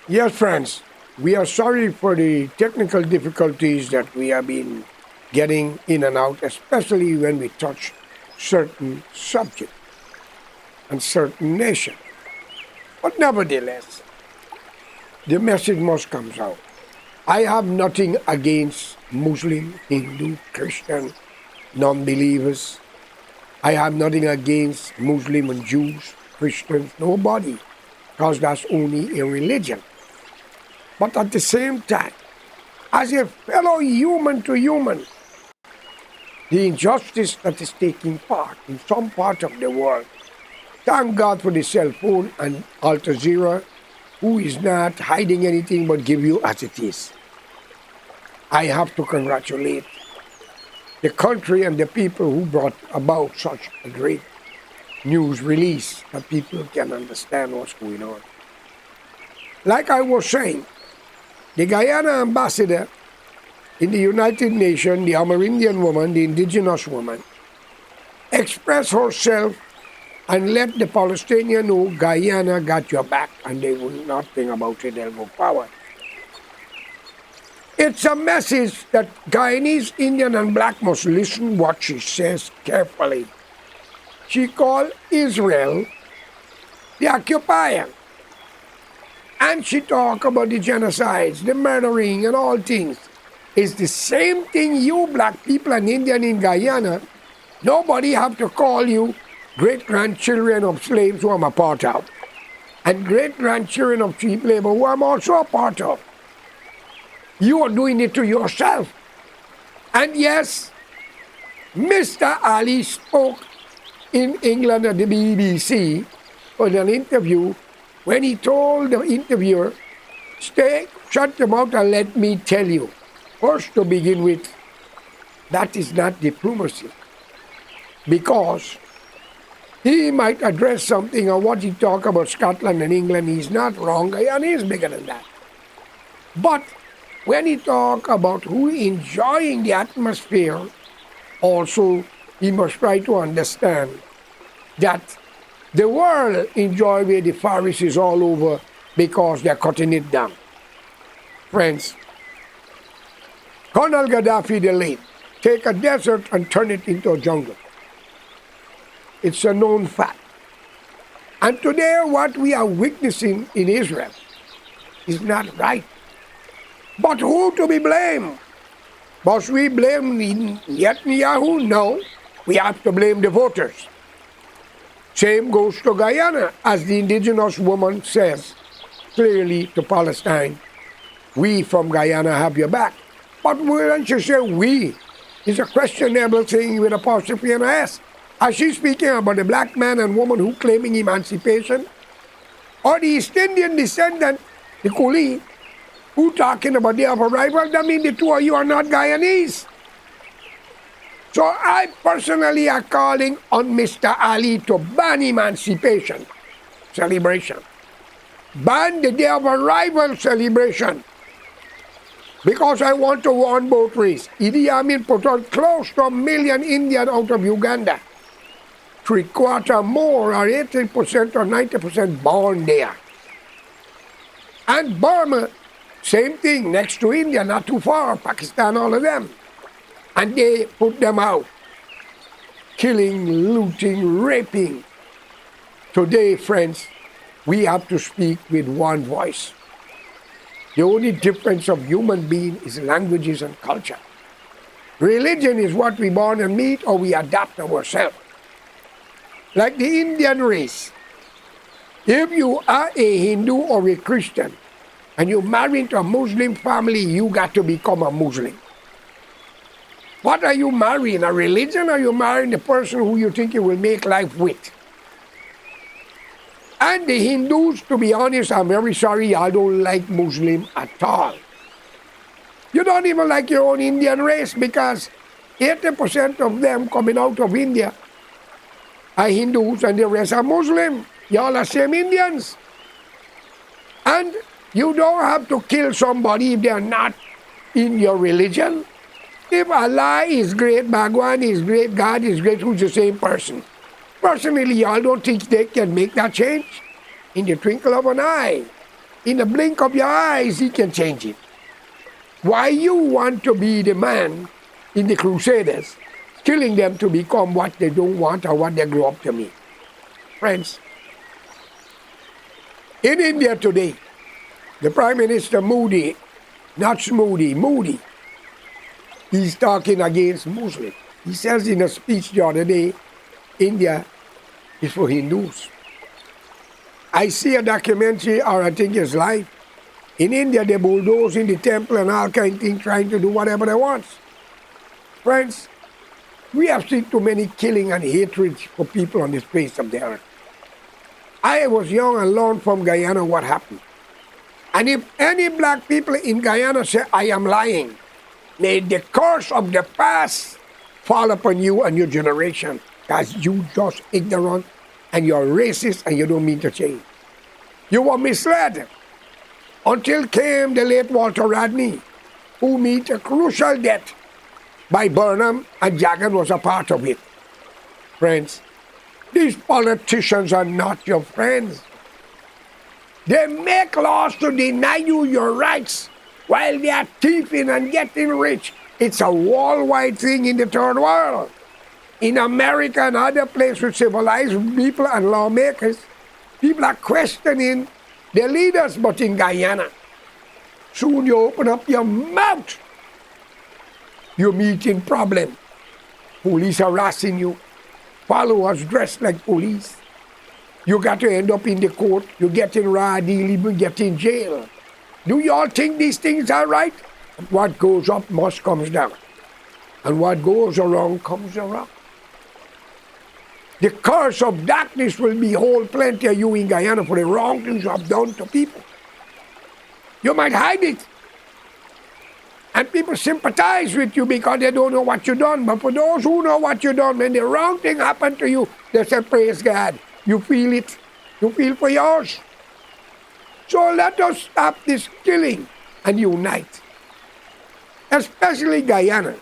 Yes, friends, we are sorry for the technical difficulties that we have been getting in and out, especially when we touch certain subject and certain nation. But nevertheless, the message must come out. I have nothing against Muslim, Hindu, Christian, non-believers. I have nothing against Muslim and Jews, Christians, nobody, because that's only a religion. But at the same time, as a fellow human to human, the injustice that is taking part in some part of the world. Thank God for the cell phone and Al Jazeera, who is not hiding anything but give you as it is. I have to congratulate the country and the people who brought about such a great news release that people can understand what's going on. Like I was saying, the Guyana ambassador in the United Nations, the Amerindian woman, the indigenous woman, expressed herself and let the Palestinian know Guyana got your back and they will not think about it, they'll go forward. It's a message that Guyanese, Indian and black must listen what she says carefully. She called Israel the occupier. And she talked about the genocides, the murdering and all things. It's the same thing you black people and Indian in Guyana. Nobody have to call you great-grandchildren of slaves who I'm a part of. And great-grandchildren of cheap labor who I'm also a part of. You are doing it to yourself. And yes, Mr. Ali spoke in England at the BBC on an interview when he told the interviewer, shut your mouth and let me tell you. First, to begin with, that is not diplomacy. Because he might address something on what he talk about Scotland and England. He's not wrong, and he's bigger than that. But when he talk about who enjoying the atmosphere, also he must try to understand that the world enjoy where the forest is all over because they're cutting it down. Friends, Colonel Gaddafi the late take a desert and turn it into a jungle. It's a known fact. And today what we are witnessing in Israel is not right. But who to be blamed? Must we blame Netanyahu? No. We have to blame the voters. Same goes to Guyana, as the indigenous woman says clearly to Palestine. We from Guyana have your back. But when she say we, it's a questionable thing with apostrophe and S. Is she speaking about the black man and woman who claiming emancipation? Or the East Indian descendant, the coolie, who talking about the arrival? That means the two of you are not Guyanese. So I personally am calling on Mr. Ali to ban emancipation celebration. Ban the day of arrival celebration. Because I want to warn both race. Idi Amin put out close to 1 million Indians out of Uganda. 3/4 more or 80% or 90% born there. And Burma, same thing, next to India, not too far, Pakistan, all of them. And they put them out. Killing, looting, raping. Today, friends, we have to speak with one voice. The only difference of human being is languages and culture. Religion is what we born and meet or we adapt ourselves. Like the Indian race. If you are a Hindu or a Christian and you marry into a Muslim family, you got to become a Muslim. What are you marrying? A religion, or are you marrying the person who you think you will make life with? And the Hindus, to be honest, I'm very sorry, I don't like Muslim at all. You don't even like your own Indian race because 80% of them coming out of India are Hindus and the rest are Muslim. Y'all are same Indians. And you don't have to kill somebody if they are not in your religion. If Allah is great, Bhagwan is great, God is great, who's the same person? Personally, y'all don't think they can make that change in the twinkle of an eye. In a blink of your eyes, he can change it. Why you want to be the man in the Crusaders, killing them to become what they don't want or what they grow up to be? Friends, in India today, the Prime Minister Modi, not Moody, Moody, he's talking against Muslims. He says in a speech the other day, India is for Hindus. I see a documentary, or I think it's live. In India, they bulldoze in the temple and all kind of things, trying to do whatever they want. Friends, we have seen too many killing and hatred for people on the face of the earth. I was young and learned from Guyana what happened. And if any black people in Guyana say, I am lying, may the curse of the past fall upon you and your generation, because you just ignorant and you're racist and you don't mean to change. You were misled until came the late Walter Rodney, who met a crucial death by Burnham, and Jagan was a part of it. Friends, these politicians are not your friends. They make laws to deny you your rights while they are thieving and getting rich. It's a worldwide thing in the third world. In America and other places with civilized people and lawmakers, people are questioning their leaders, but in Guyana, soon you open up your mouth, you're meeting problem. Police harassing you, followers dressed like police. You got to end up in the court, you get in raw deal, even get in jail. Do you all think these things are right? What goes up must comes down. And what goes around comes around. The curse of darkness will behold plenty of you in Guyana for the wrong things you have done to people. You might hide it. And people sympathize with you because they don't know what you've done. But for those who know what you've done, when the wrong thing happened to you, they say, praise God. You feel it. You feel for yours. So let us stop this killing and unite. Especially Guyana.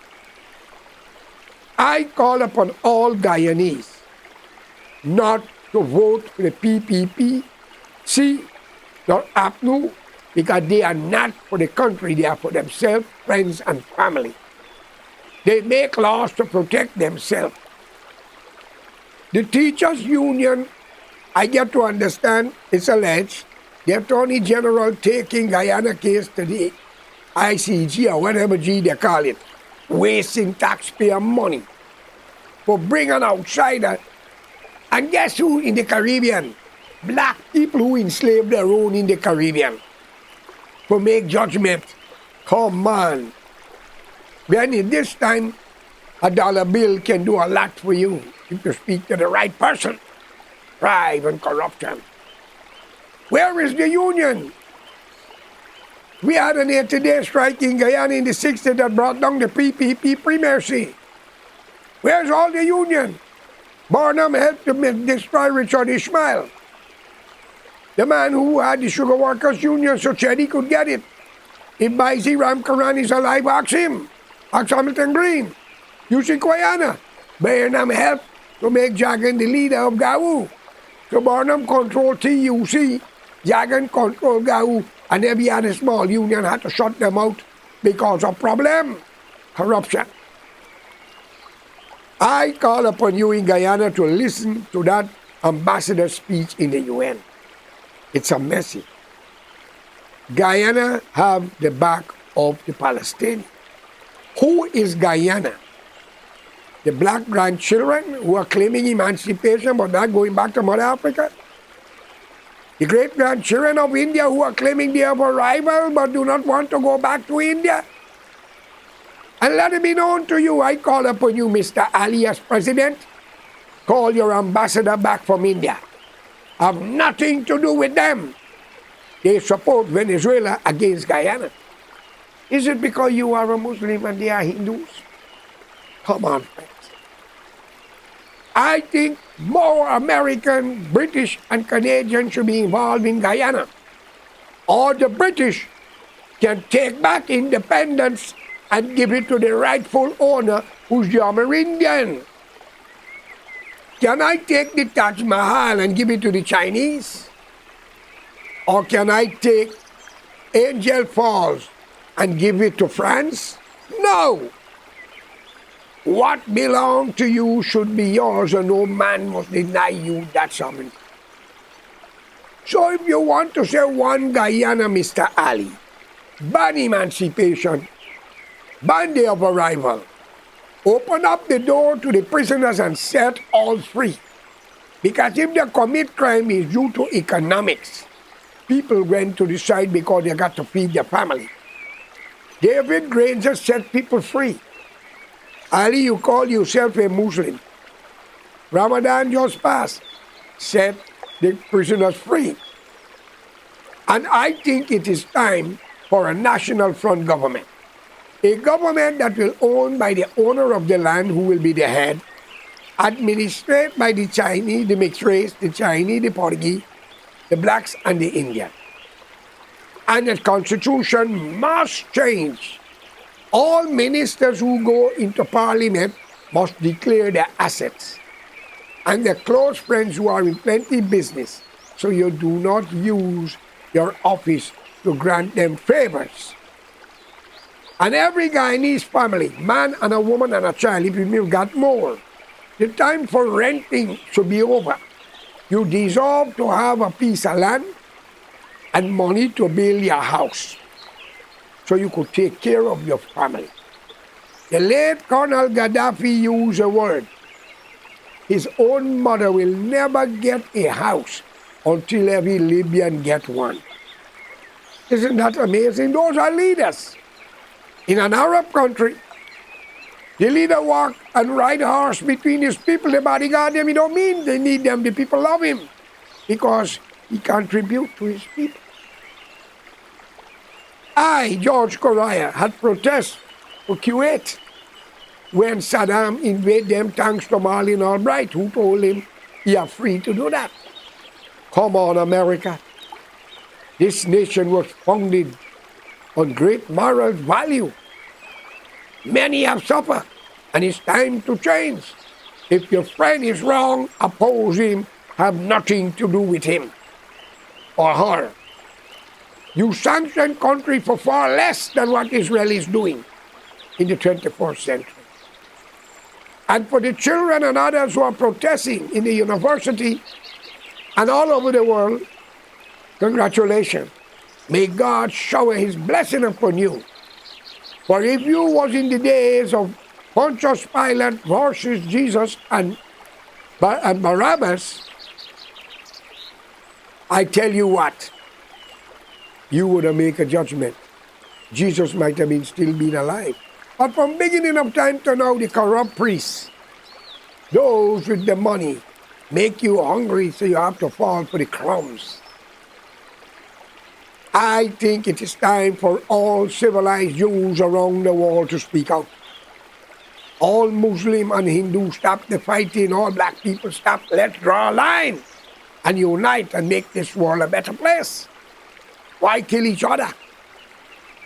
I call upon all Guyanese not to vote for the PPP, or APNU, because they are not for the country, they are for themselves, friends, and family. They make laws to protect themselves. The teachers' union, I get to understand, it's alleged, the Attorney General taking Guyana case to the ICG or whatever G they call it, wasting taxpayer money for bringing an outsider. And guess who in the Caribbean? Black people who enslaved their own in the Caribbean to make judgment. Come on. When in this time, a dollar bill can do a lot for you if you speak to the right person. Bribe and corruption. Where is the union? We had an 80-day strike in Guyana in the 60s that brought down the PPP primacy. Where's all the union? Burnham helped to destroy Richard Ishmael, the man who had the Sugar Workers Union, so Chetty could get it. If Baisi Ramkaran is alive, ask him. Ask Hamilton Green. You see Guyana. Burnham helped to make Jagan the leader of GAU. So Burnham controlled TUC, Jagan controlled GAU, and every other small union had to shut them out because of problem, corruption. I call upon you in Guyana to listen to that ambassador's speech in the UN. It's a message. Guyana have the back of the Palestinians. Who is Guyana? The black grandchildren who are claiming emancipation but not going back to Mother Africa? The great-grandchildren of India who are claiming they have arrival but do not want to go back to India? And let it be known to you, I call upon you, Mr. Ali, as president, call your ambassador back from India. Have nothing to do with them. They support Venezuela against Guyana. Is it because you are a Muslim and they are Hindus? Come on, friends. I think more American, British, and Canadians should be involved in Guyana. Or the British can take back independence and give it to the rightful owner, who's the Amerindian. Can I take the Taj Mahal and give it to the Chinese? Or can I take Angel Falls and give it to France? No! What belongs to you should be yours, and no man must deny you that sovereignty. So if you want to say one Guyana, Mr. Ali, ban emancipation, ban day of arrival, open up the door to the prisoners and set all free. Because if they commit crime is due to economics, people went to decide because they got to feed their family. David Granger set people free. Ali, you call yourself a Muslim. Ramadan just passed. Set the prisoners free. And I think it is time for a national front government. A government that will own by the owner of the land, who will be the head, administered by the Chinese, the mixed race, the Chinese, the Portuguese, the blacks, and the Indians. And the constitution must change. All ministers who go into parliament must declare their assets and their close friends who are in plenty business, so you do not use your office to grant them favors. And every Guyanese family, man and a woman and a child, if you've got more, the time for renting should be over. You deserve to have a piece of land and money to build your house so you could take care of your family. The late Colonel Gaddafi used a word. His own mother will never get a house until every Libyan get one. Isn't that amazing? Those are leaders. In an Arab country, the leader walk and ride a horse between his people. The bodyguard them, he don't mean they need them. The people love him because he contribute to his people. I, George Correa, had protests for Kuwait when Saddam invaded them thanks to Marlene Albright, who told him you are free to do that. Come on, America. This nation was founded on great moral value. Many have suffered, and it's time to change. If your friend is wrong, oppose him, have nothing to do with him or her. You sanction country for far less than what Israel is doing in the 21st century. And for the children and others who are protesting in the university and all over the world, congratulations. May God shower his blessing upon you. For if you was in the days of Pontius Pilate versus Jesus and Barabbas, I tell you what, you would have made a judgment. Jesus might have been still been alive. But from beginning of time to now, the corrupt priests, those with the money, make you hungry so you have to fall for the crumbs. I think it is time for all civilized Jews around the world to speak out. All Muslim and Hindu, stop the fighting. All black people, stop. Let's draw a line and unite and make this world a better place. Why kill each other?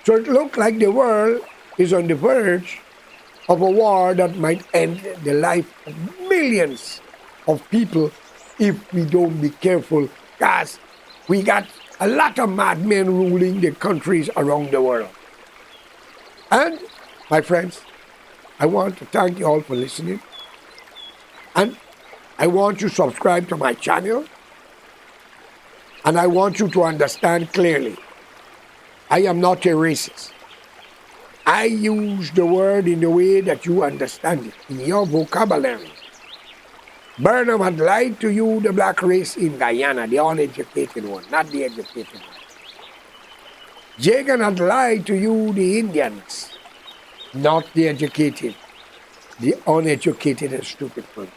So it looks like the world is on the verge of a war that might end the life of millions of people if we don't be careful, because we got a lot of madmen ruling the countries around the world. And, my friends, I want to thank you all for listening. And I want you to subscribe to my channel. And I want you to understand clearly, I am not a racist. I use the word in the way that you understand it, in your vocabulary. Burnham had lied to you, the black race in Guyana, the uneducated one, not the educated one. Jagan had lied to you, the Indians, not the educated, the uneducated and stupid one.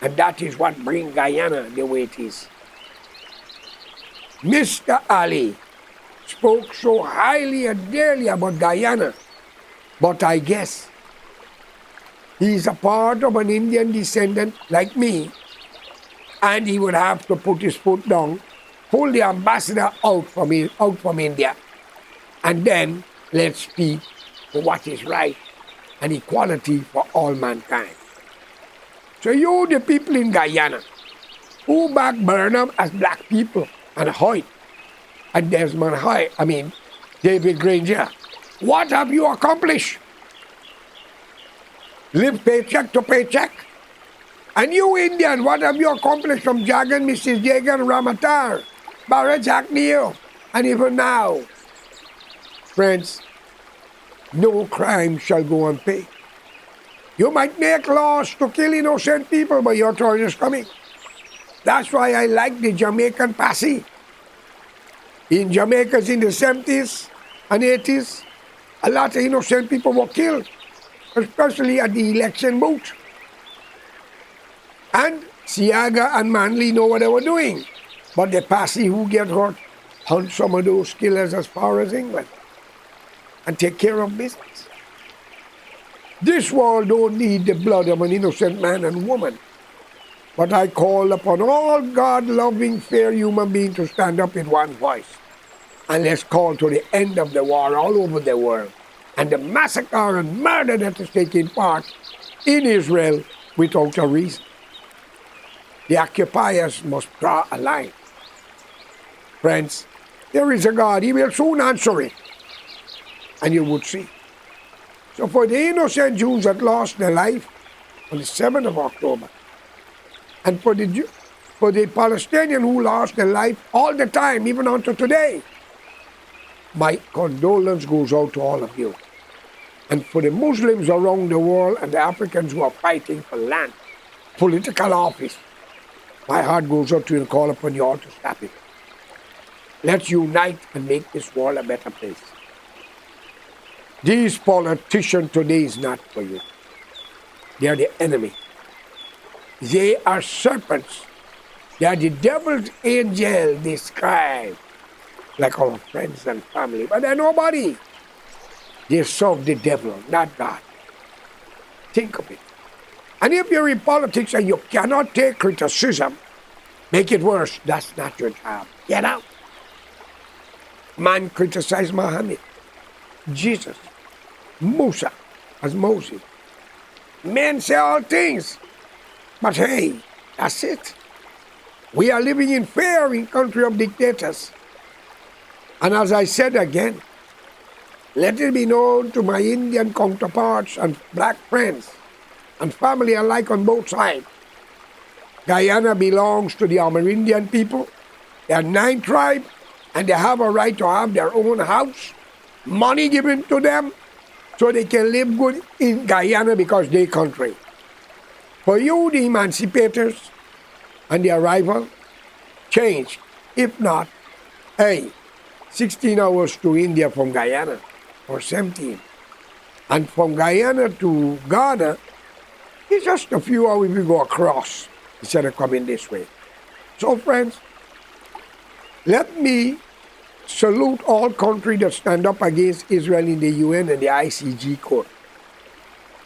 And that is what brings Guyana the way it is. Mr. Ali spoke so highly and dearly about Guyana, but I guess he's a part of an Indian descendant like me, and he would have to put his foot down, pull the ambassador out from India, and then let's speak for what is right and equality for all mankind. So you, the people in Guyana, who back Burnham as black people and Hoyt, and David Granger. What have you accomplished? Live paycheck to paycheck. And you Indian, what have you accomplished from Jagan, Mrs. Jagan, Ramatar, Barrett, Jack Neal, and even now? Friends, no crime shall go unpaid. You might make laws to kill innocent people, but your turn is coming. That's why I like the Jamaican posse. In Jamaica in the 70s and 80s, a lot of innocent people were killed, especially at the election booth. And Siaga and Manley know what they were doing. But the posse who get hurt hunt some of those killers as far as England and take care of business. This world don't need the blood of an innocent man and woman. But I call upon all God-loving, fair human beings to stand up in one voice. And let's call to the end of the war all over the world. And the massacre and murder that is taking part in Israel without a reason. The occupiers must draw a line. Friends, there is a God. He will soon answer it. And you would see. So for the innocent Jews that lost their life on the 7th of October, and for the Palestinian who lost their life all the time, even unto today, my condolence goes out to all of you. And for the Muslims around the world and the Africans who are fighting for land, political office, my heart goes out to you and call upon you all to stop it. Let's unite and make this world a better place. These politicians today is not for you. They are the enemy. They are serpents. They are the devil's angel described, like our friends and family. But they're nobody. They serve the devil, not God. Think of it. And if you're in politics and you cannot take criticism, make it worse, that's not your job. Get out. Man criticized Muhammad, Jesus, Musa, as Moses. Men say all things. But hey, that's it. We are living in fear in country of dictators. And as I said again, let it be known to my Indian counterparts and black friends and family alike on both sides. Guyana belongs to the Amerindian people. They are 9 tribes, and they have a right to have their own house, money given to them, so they can live good in Guyana because they country. For you, the emancipators and the arrival, change. If not, hey, 16 hours to India from Guyana, or 17. And from Guyana to Ghana, it's just a few hours we go across instead of coming this way. So friends, let me salute all countries that stand up against Israel in the UN and the ICJ court.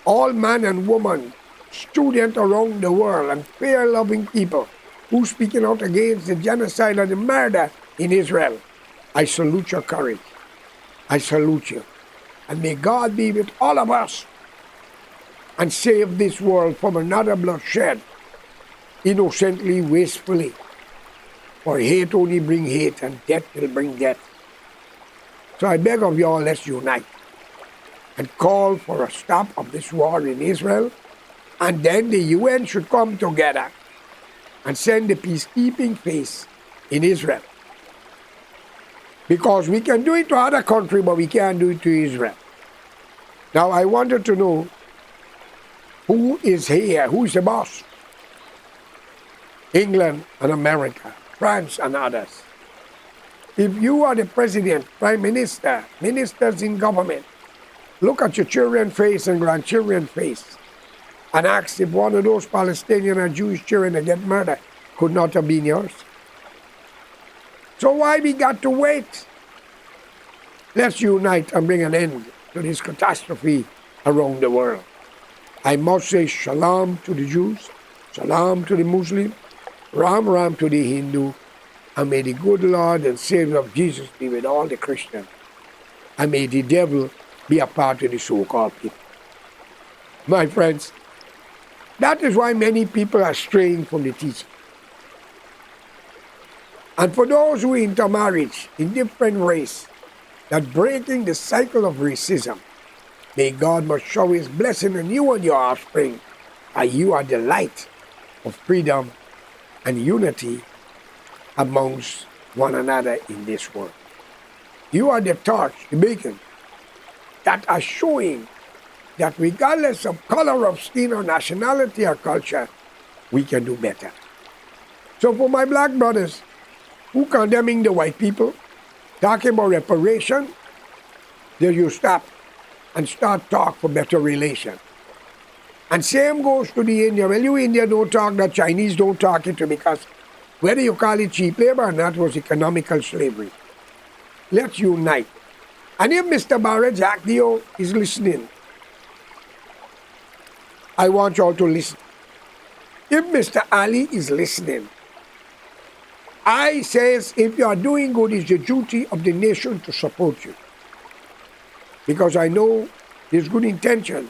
All man and woman, students around the world, and fair-loving people who speaking out against the genocide and the murder in Israel. I salute your courage. I salute you. And may God be with all of us and save this world from another bloodshed, innocently, wastefully. For hate only bring hate, and death will bring death. So I beg of you all, let's unite and call for a stop of this war in Israel, and then the UN should come together and send the peacekeeping force in Israel. Because we can do it to other countries, but we can't do it to Israel. Now I wanted to know, who is here? Who is the boss? England and America, France and others. If you are the president, prime minister, ministers in government, look at your children's face and grandchildren's face and ask if one of those Palestinian or Jewish children that get murdered could not have been yours. So why we got to wait? Let's unite and bring an end to this catastrophe around the world. I must say shalom to the Jews, shalom to the Muslim, Ram Ram to the Hindu, and may the good Lord and Savior of Jesus be with all the Christians. And may the devil be a part of the so-called people. My friends, that is why many people are straying from the teaching. And for those who intermarriage in different race, that breaking the cycle of racism, may God must shower his blessing on you and your offspring, and you are the light of freedom and unity amongst one another in this world. You are the torch, the beacon, that are showing that regardless of color of skin or nationality or culture, we can do better. So for my black brothers who condemning the white people, talking about reparation, there you stop and start talk for better relation. And same goes to the India. Well, you India don't talk, the Chinese don't talk it because whether you call it cheap labor or not was economical slavery. Let's unite. And if Mr. Barrett Jack Dio is listening, I want you all to listen. If Mr. Ali is listening, I says if you are doing good, it's the duty of the nation to support you. Because I know there's good intention,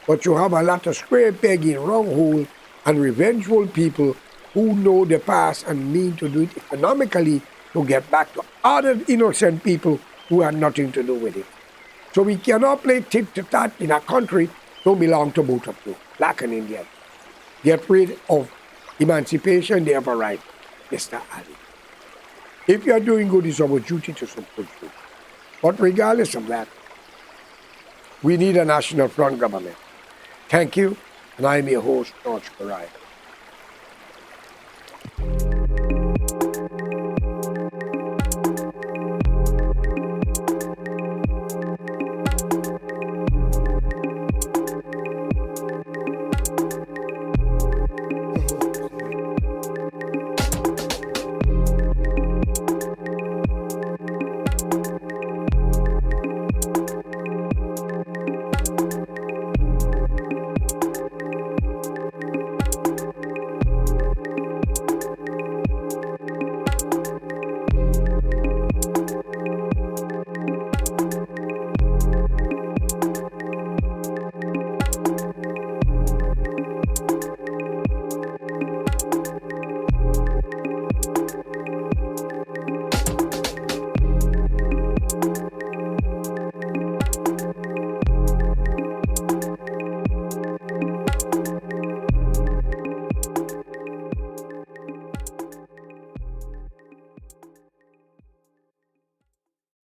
but you have a lot of square peg in wrong hole and revengeful people who know the past and mean to do it economically to get back to other innocent people who had nothing to do with it. So we cannot play tit-to-tat in a country don't belong to both of you, black and Indian. Get rid of emancipation, they have a right, Mr. Ali. If you are doing good, it's our duty to support you. But regardless of that, we need a national front government. Thank you, and I am your host, George Karai.